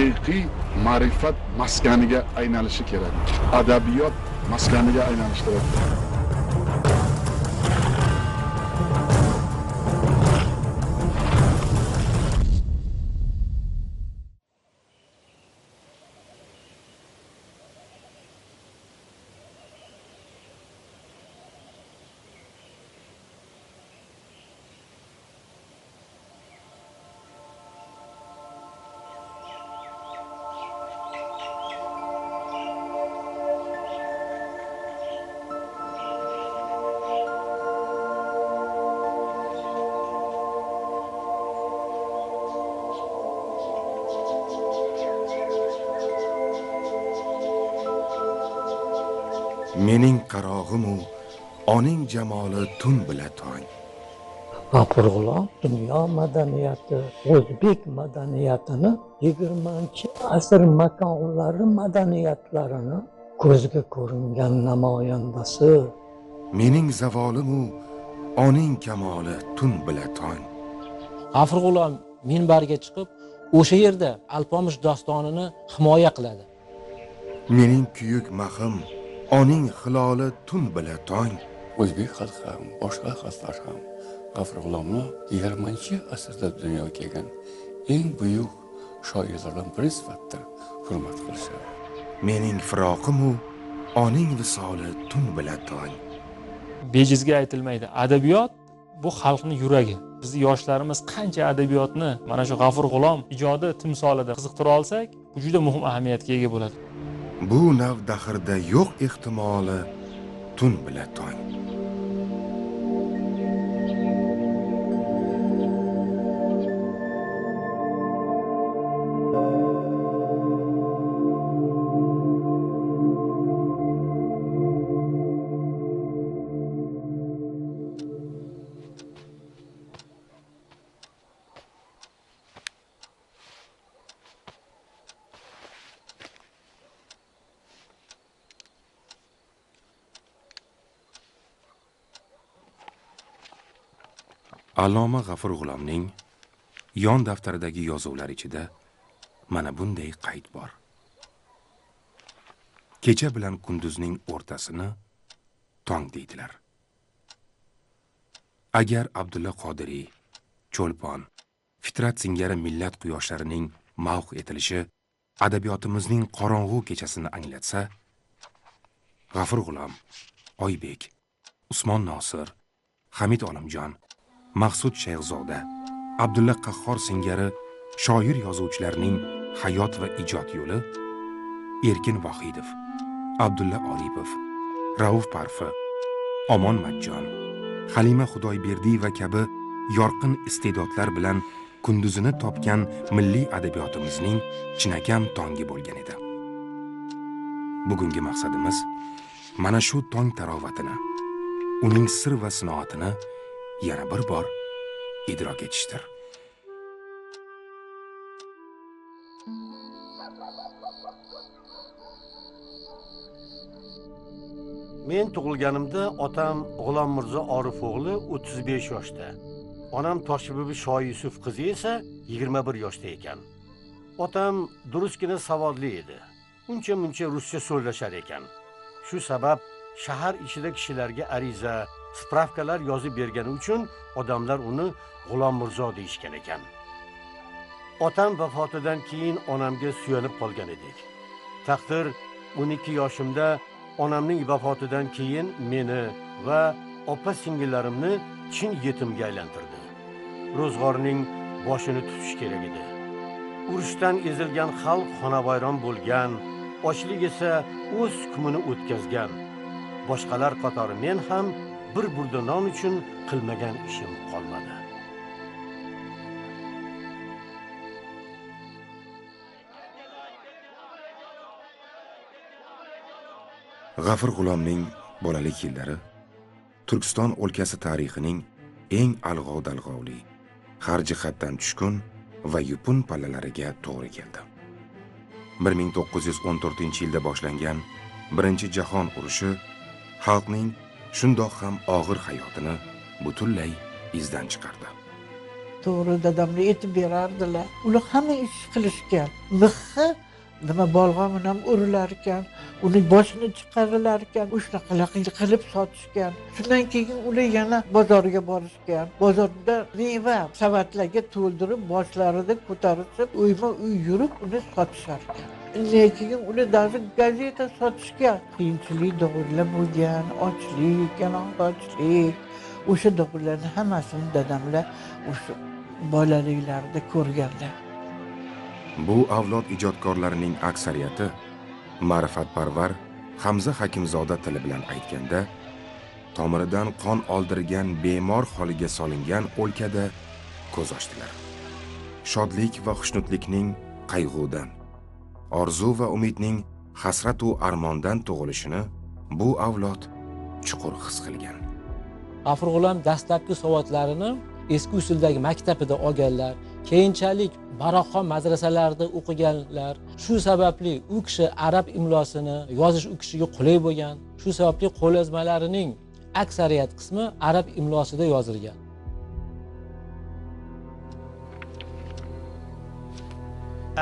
haqiqiy ma'rifat maskaniga aylanishi kerak. Adabiyot maskaniga aylanishi kerak. Mening qarog'im-u oning jamoli tun bila tong. G'afur G'ulom dunyo madaniyati, o'zbek madaniyatini 20-asr makonlari madaniyatlarini ko'zga ko'ringan namoyandasi. Mening zavolim-u oning kamoli tun bila tong. G'afur G'ulom minbarga chiqib, o'sha yerda Alpomish dostonini himoya qiladi. Mening kuyuk mahim oning hiloli tun bila tong. O'zbek xalqi ham, boshqa xalqlar ham G'afur G'ulomni 20-asrda dunyoga kelgan eng buyuk shoirlardan biri sifatida hurmat qilishadi. Mening firoqim-u oning visoli tun bila tong. Bejizga aytilmaydi. Adabiyot bu xalqning yuragi. Bizni yoshlarimiz qancha adabiyotni mana shu G'afur G'ulom ijodi timsolida qiziqtira olsak, bu juda muhim ahamiyatga ega bo'ladi. Bu nav dahrda yo'q ehtimoli tun bila tong. Alloma G'afur G'ulomning yon daftaridagi yozuvlar ichida mana bunday qayd bor. Kecha bilan kunduzning o'rtasini tong deydilar. Agar Abdulla Qodiriy, Cho'lpon, Fitrat singari millat quyoshlarining mavq etilishi adabiyotimizning qorong'u kechasini anglatsa, G'afur G'ulom, Oybek, Usmon Nosir, Hamid Olimjon, Maqsud Shayxzoda, Abdulla Qahhor singari shoir yozuvchilarning hayot va ijod yo'li, Erkin Vohidov, Abdulla Oripov, Rauf Parfi, Omon Majjon, Halima Xudoyberdiy va kabi yorqin iste'dodlar bilan kunduzini topgan milliy adabiyotimizning chinakam tongi bo'lgan edi. Bugungi maqsadimiz mana shu tong tarovatini, uning sir va sinoatini yana bir bor idrok etishdir. Men tug'ilganimda otam G'ulom Mirzo Orif o'g'li 35 yoshda. Onam Toshbibi Shoyi Yusuf qizi esa 21 yoshda ekan. Otam durustgina savodli edi. Uncha-muncha ruscha so'zlashar ekan. Shu sabab shahar ichida kishilarga ariza, spravkalar yozib bergani uchun odamlar uni G'ulom Mirzo deyishgan ekan. Otam vafotidan keyin onamga suyanib qolgan edik. Taqdir 12 yoshimda onamning vafotidan keyin meni va opa singillarimni chin yetimga aylantirdi. Ro'zg'orning boshini tutish kerak edi. Urushdan ezilgan xalq xonavayron bo'lgan, ochlik esa o'z hukmini o'tkazgan. Boshqalar qatori men ham bir burda non uchun qilmagan ishim qolmadi. G'afur G'ulomning bolalik yillari Turkiston o'lkasi tarixining eng alg'ov-dalg'ovli, har jihatdan tushkun va yupun pallalariga to'g'ri keldi. 1914-yilda boshlangan Birinchi jahon urushi xalqning shundoq ham og'ir hayotini butunlay izdan chiqardi. to'g'ri dadamlar aytib berardilar. Ular hamma ish qilishgan. Mixi nima bolg'on bilan urilar ekan, uni boshini chiqarilar ekan, shunaqa qilib sotishgan. Shundan keyin ular yana bozorga borishgan. Bozorda meva savatlarga to'ldirib, boshlarida ko'tarishib, uyma-uy yurib, uni sotishar ekan. Keyin ular даже gazeta sotishgan. Qiyinchilik davrlar bo'lgan, ochlik, yalang'ochlik, o'sha davrlarni hammasini dadamlar o'sha bolaliklarida ko'rganlar. Bu avlod ijodkorlarining aksariyati ma'rifatparvar Hamza Hakimzoda tili bilan aytganda, tomiridan qon oldirgan bemor holiga solingan o'lkada ko'z ochdilar. Shodlik va xushnudlikning qayg'udan, orzu va umidning hasrat va armondan tug'ilishini bu avlod chuqur his qilgan. G'afur G'ulom dastlabki savodlarini eski usuldagi maktabida olganlar, keyinchalik Baroqxon madrasalarida o'qiganlar. Shu sababli u kishi arab imlosini yozish u kishiga qulay bo'lgan. Shu sababli qo'lyozmalarining aksariyat qismi arab imlosida yozilgan.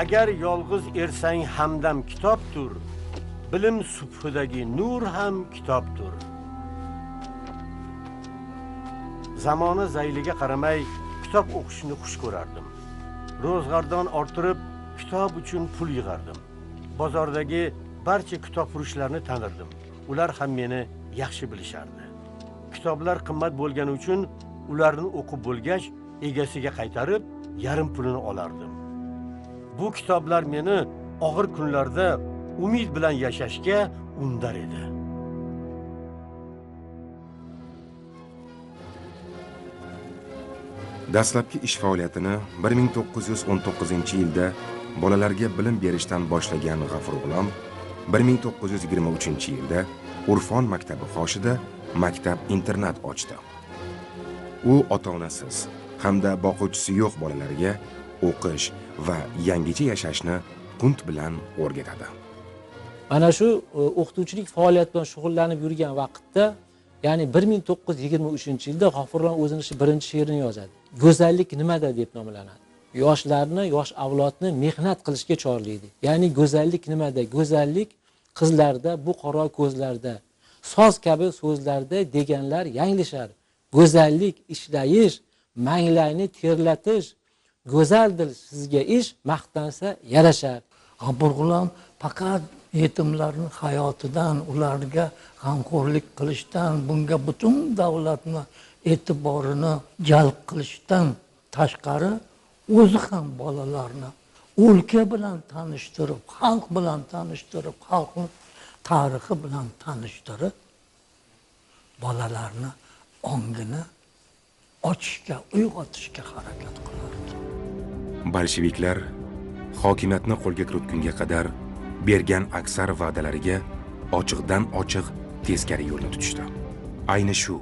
Agar yolg'iz ersang hamdam kitobdir, bilim subhidagi nur ham kitobdir. Zamona zayliga qaramay kitob o'qishni xush ko'rardim. Ro'zg'ordan orttirib kitob uchun pul yig'ardim. Bozordagi barcha kitobfurushlarni tanirdim. Ular ham meni yaxshi bilishardi. Kitoblar qimmat bo'lgani uchun ularni o'qib bo'lgach egasiga qaytarib, yarim pulini olardim. Bu kitoblar meni og'ir kunlarda umid bilan yashashga undar edi. Dastlabki ish faoliyatini 1919-yilda bolalarga bilim berishdan boshlagan G'afur G'ulom 1923-yilda Urfon maktabi qoshida maktab-internat ochdi. U ota-onasiz hamda boquvchisi yo'q bolalarga o'qish va yangicha yashashni qunt bilan o'rgatadi. Mana shu o'qituvchilik faoliyati bilan shug'ullanib yurgan vaqtda, ya'ni 1923-yilda G'afur G'ulom o'zining birinchi she'rini yozadi. Go'zallik nimada deb nomlanadi. Yoshlarni, yosh avlodni mehnat qilishga chorlaydi. Ya'ni go'zallik nimada? Go'zallik qizlarda, bu qora ko'zlarda, soz kabi so'zlarda deganlar yanglishar. Go'zallik ishlayish, manglayni terlatish, go'zaldir sizga ish, maqtansa yarashar. G'afur G'ulom faqat yetimlarning hayotidan, ularga g'amxo'rlik qilishdan, bunga butun davlatni e'tiborini jalb qilishdan tashqari o'zi ham bolalarni o'lka bilan tanishtirib, xalq bilan tanishtirib, xalqning tarixi bilan tanishtirib, bolalarni ongini ochishga, uyg'otishga harakat qilardi. Bolsheviklar hokimiyatni qo'lga kiritgunga qadar bergan aksar va'dalariga ochiqdan ochiq teskari yo'lni tutishdi. Ayni shu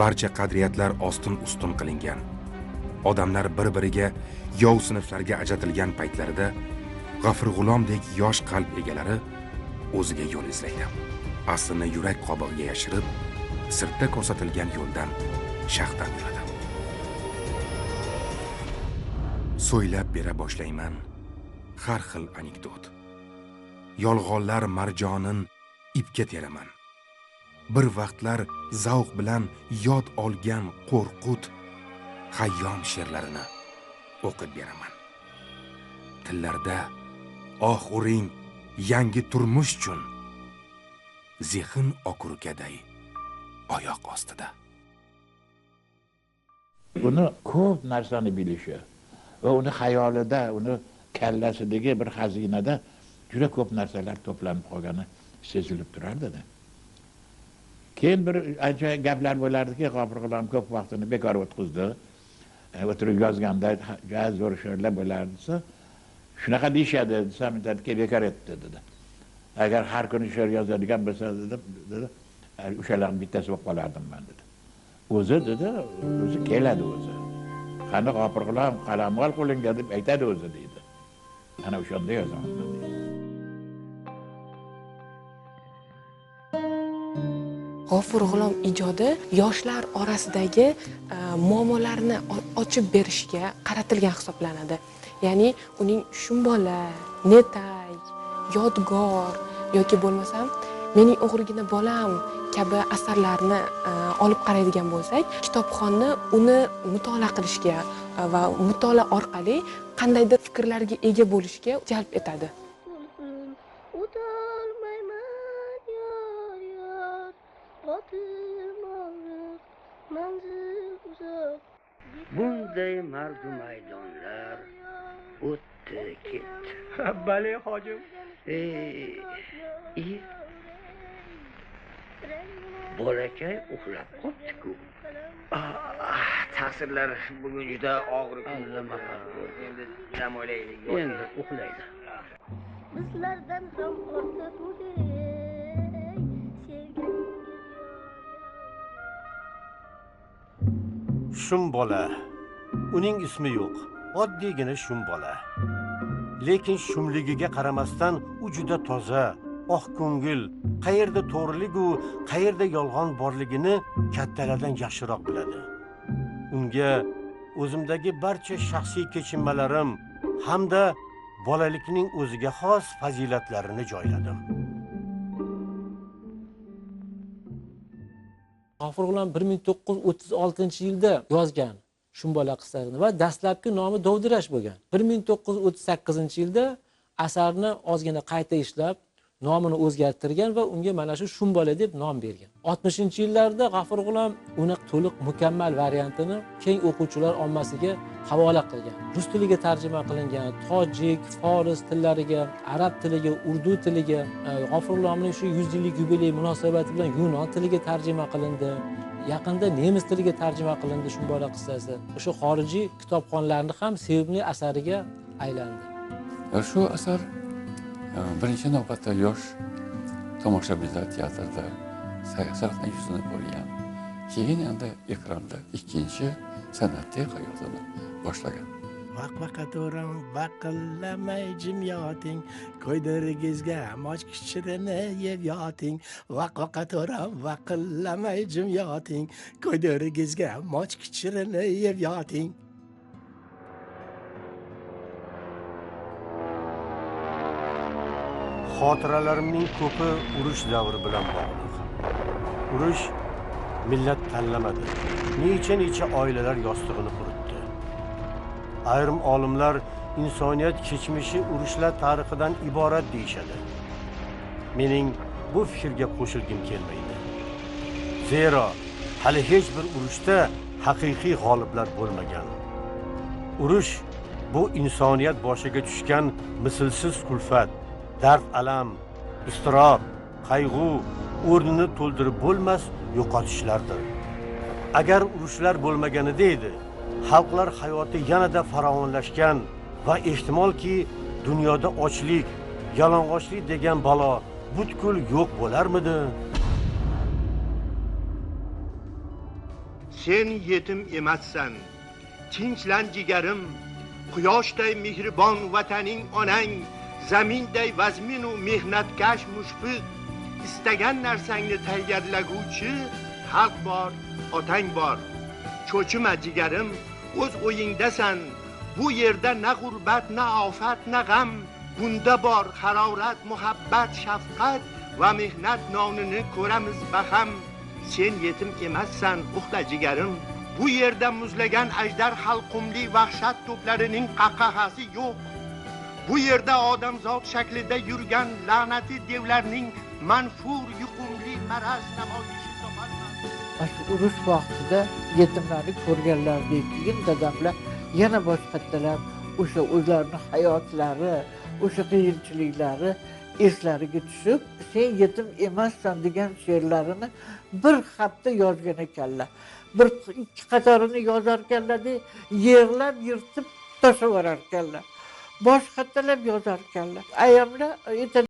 barcha qadriyatlar ostin-ustun qilingan, odamlar bir-biriga yov sinflarga ajratilgan paytlarida G'afur G'ulomdek yosh qalb egalari o'ziga yo'l izlaydi. Aslini yurak qobig'iga yashirib, sirtda ko'rsatilgan yo'ldan shaxdan yuradi. So'ylab bera boshlayman har xil anekdot. Yolg'onlar marjonin ipga teraman. Bir vaqtlar zavq bilan yod olgan qo'rqut Hayyom she'rlarini o'qib beraman. Tillarda oh uring yangi turmush uchun, zehn okurkaday oyoq ostida. Uni ko'p narsani bilishi va uni xayolida, uni kallasidagi bir xazinada juda ko'p narsalar to'planib qolgani sezilib turardi. Keyin bir ancha gaplar bo'lardiki, G'afur G'ulom ko'p vaqtini bekor o'tkazdi. O'tirib yozganda zo'r she'rlar bo'lardi. Shunaqa deyishadi, desam aytadiki, bekor etdi dedi. Agar har kuni she'r yozadigan bo'lsa dedi, o'shalarning bittasi bo'lib qolardim men dedi. O'zi dedi, o'zi keladi o'zi. Qani G'afur G'ulom qalam ol qo'lingga deb aytadi o'zi deydi. Ana o'shanda yozaman dedi. G'ofur G'ulom ijodi yoshlar orasidagi muammolarni ochib berishga qaratilgan hisoblanadi. Ya'ni uning Shumbola, Netay, Yodgor yoki bo'lmasam Mening o'g'rigina bolam kabi asarlarni olib qaraydigan bo'lsak, kitobxonni uni mutolaa qilishga va mutolaa orqali qandaydir fikrlarga ega bo'lishga jalb etadi. Bunday mardu maydonlar o'tdi ketdi. Bale hojim. Bolakay uxlab qopti-ku. Ta'sirlar bugun juda og'ir kun. Endi dam olaylik. Endi uxlaydi. Bizlardan ham ortiq Shumbola. Uning ismi yo'q. Oddiygina Shumbola. Lekin shumligiga qaramasdan u juda toza, oq ko'ngil, qayerda to'g'rilik u, qayerda yolg'on borligini kattalardan yaxshiroq biladi. Unga o'zimdagi barcha shaxsiy kechinmalarim hamda bolalikning o'ziga xos fazilatlarini joyladim. G'ofur G'ulom 1936-yilda yozgan Shumbola qissalarini va dastlabki nomi Dovdirash bo'lgan. 1938-yilda asarni ozgina qayta ishlab, nomini o'zgartirgan va unga mana shu Shumbola deb nom bergan. 60-yillarda G'ofur G'ulom uni to'liq mukammal variantini keng o'quvchilar ommasiga havola qilgan. Rus tiliga tarjima qilingan, tojik, foris tillariga, arab tiliga, urdu tiliga, G'ofur G'ulomning shu 100 yillik yubiley munosabati bilan yunon tiliga tarjima qilindi. Yaqinda nemis tiliga tarjima qilindi Shumbola qissasi. O'sha xorijiy kitobxonlarning ham sevimli asariga aylandi. Shu asar birinchi navbatda yosh tomoshabinlar teatrda sahna yuzini ko'rgan. Keyin endi ekranda ikkinchi san'atli hayotini boshlagan. Vaqvaqato'ram vaqillamay jim yoting, ko'ydirgizga moch kichirini yeb yoting. Vaqvaqato'ram vaqillamay jim yoting, ko'ydirgizga moch kichirini yeb yoting. Xotiralarimning ko'pi urush davri bilan bog'liq. Urush millat tanlamadi. Necha oilalar yostig'ini quritdi. Ayrim olimlar insoniyat kechmishi urushlar tarixidan iborat deyishadi. Mening bu fikrga qo'shilgim kelmaydi. Zero hali hech bir urushda haqiqiy g'oliblar bo'lmagan. Urush bu insoniyat boshiga tushgan mislsiz kulfat, dard alam, iztirob, qayg'u o'rnini to'ldirib bo'lmas yo'qotishlardir. Agar urushlar bo'lmaganida edi, xalqlar hayoti yanada farovonlashgan va ehtimolki dunyoda ochlik, yalang'ochlik degan balo butkul yo'q bo'larmidi? Sen yetim emassan, tinchlan jigarim, quyoshday mehribon vataning onang, zaminday vazmin u mehnatkash mushfiq, istagan narsangni tayyorlaguvchi xalq bor, otang bor. Cho'chima jigarim, o'z o'yingdasan. Bu yerda na g'urbat, na ofat, na g'am, bunda bor harorat, muhabbat, shafqat va mehnat nonini ko'ramiz baham. Sen yetim emassan, uxla jigarim. Bu yerda muzlagan ajdar halqumli vahshat to'plarining qahqahasi yo'q. Bu yerda odamzod shaklida yurgan la'nati devlarning manfur yuqumli maraz namoyishi topilmas. Urush vaqtida yetimlarni ko'rganlardan keyin dadamlar yana boshqachalar o'sha o'zlarining hayotlari, o'sha qiyinchiliklari eslariga tushib, sen yetim emassan degan she'rlarini bir xatda yozgan ekanlar. Bir ikki qatorini yozar ekanlar-da, yerlab yirtib tashlab yuborar ekanlar. Boshqachalar yozar ekanlar. Ayamlar